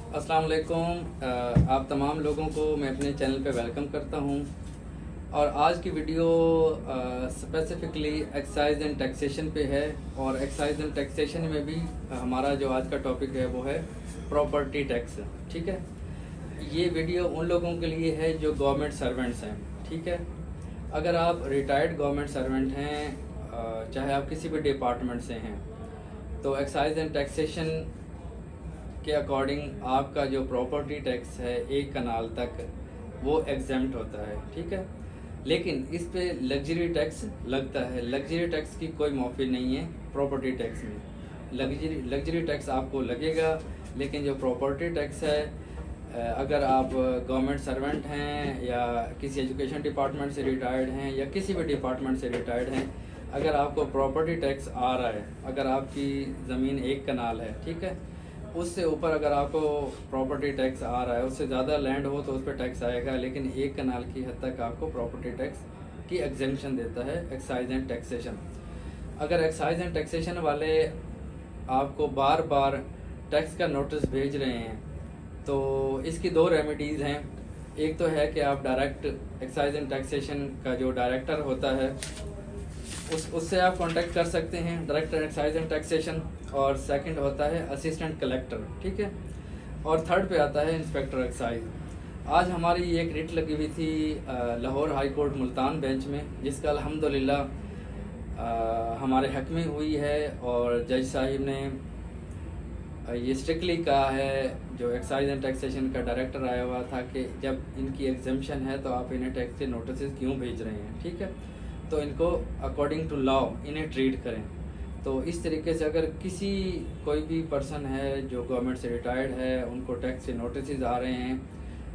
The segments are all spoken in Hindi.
अस्सलाम वालेकुम। आप तमाम लोगों को मैं अपने चैनल पे वेलकम करता हूँ। और आज की video specifically excise and taxation पे है। और एक्साइज एंड टैक्सेशन में भी हमारा जो आज का टॉपिक है वो है प्रॉपर्टी टैक्स। ठीक है, ये वीडियो उन लोगों के लिए है जो गवर्नमेंट सर्वेंट्स हैं। ठीक है, अगर आप रिटायर्ड गवर्नमेंट सर्वेंट हैं, चाहे आप किसी भी डिपार्टमेंट से हैं, तो एक्साइज एंड टैक्सेशन के अकॉर्डिंग आपका जो प्रॉपर्टी टैक्स है 1 कनाल तक वो एग्जेम्प्ट होता है। ठीक है, लेकिन इस पे लग्जरी टैक्स लगता है। लग्जरी टैक्स की कोई माफ़ी नहीं है प्रॉपर्टी टैक्स में। लग्जरी टैक्स आपको लगेगा, लेकिन जो प्रॉपर्टी टैक्स है, अगर आप गवर्नमेंट सर्वेंट हैं या किसी एजुकेशन डिपार्टमेंट से रिटायर्ड हैं या किसी भी डिपार्टमेंट से रिटायर्ड हैं, अगर आपको प्रॉपर्टी टैक्स आ रहा है, अगर आपकी ज़मीन 1 कनाल है, ठीक है, उससे ऊपर अगर आपको प्रॉपर्टी टैक्स आ रहा है, उससे ज़्यादा लैंड हो तो उस पर टैक्स आएगा, लेकिन 1 कनाल की हद तक आपको प्रॉपर्टी टैक्स की एग्जेम्पशन देता है एक्साइज एंड टैक्सेशन। अगर एक्साइज एंड टैक्सेशन वाले आपको बार बार टैक्स का नोटिस भेज रहे हैं तो इसकी 2 रेमेडीज़ हैं। एक तो है कि आप डायरेक्ट एक्साइज एंड टैक्सेशन का जो डायरेक्टर होता है उससे आप कांटेक्ट कर सकते हैं, डायरेक्टर एक्साइज एंड टैक्सेशन। और सेकंड होता है असिस्टेंट कलेक्टर। ठीक है, और थर्ड पे आता है इंस्पेक्टर एक्साइज। आज हमारी एक रिट लगी हुई थी Lahore high court Multan bench में, जिसका अल्हम्दुलिल्लाह हमारे हक में हुई है। और जज साहिब ने ये स्ट्रिक्टली कहा है, जो एक्साइज एंड टैक्सेशन का डायरेक्टर आया हुआ था, कि जब इनकी एग्जेम्पशन है तो आप इन्हें टैक्स के नोटिस क्यों भेज रहे हैं। ठीक है, तो इनको अकॉर्डिंग टू लॉ इन्हें ट्रीट करें। तो इस तरीके से अगर कोई भी पर्सन है जो गवर्नमेंट से रिटायर्ड है, उनको टैक्स के नोटिस आ रहे हैं,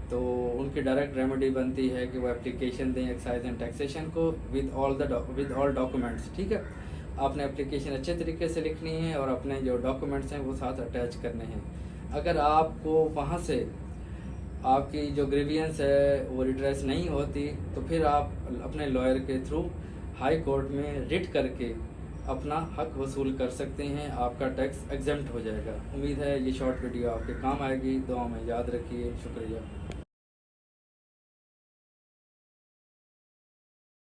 तो उनकी डायरेक्ट रेमेडी बनती है कि वो एप्लीकेशन दें एक्साइज एंड टैक्सेशन को विद ऑल डॉक्यूमेंट्स। ठीक है, आपने एप्लीकेशन अच्छे तरीके से लिखनी है और अपने जो डॉक्यूमेंट्स हैं वो साथ अटैच करने हैं। अगर आपको वहाँ से आपकी जो ग्रीवियंस है वो रिड्रेस नहीं होती, तो फिर आप अपने लॉयर के थ्रू हाई कोर्ट में रिट करके अपना हक वसूल कर सकते हैं। आपका टैक्स एग्जेम्प्ट हो जाएगा। उम्मीद है ये शॉर्ट वीडियो आपके काम आएगी। दुआ में याद रखिए। शुक्रिया।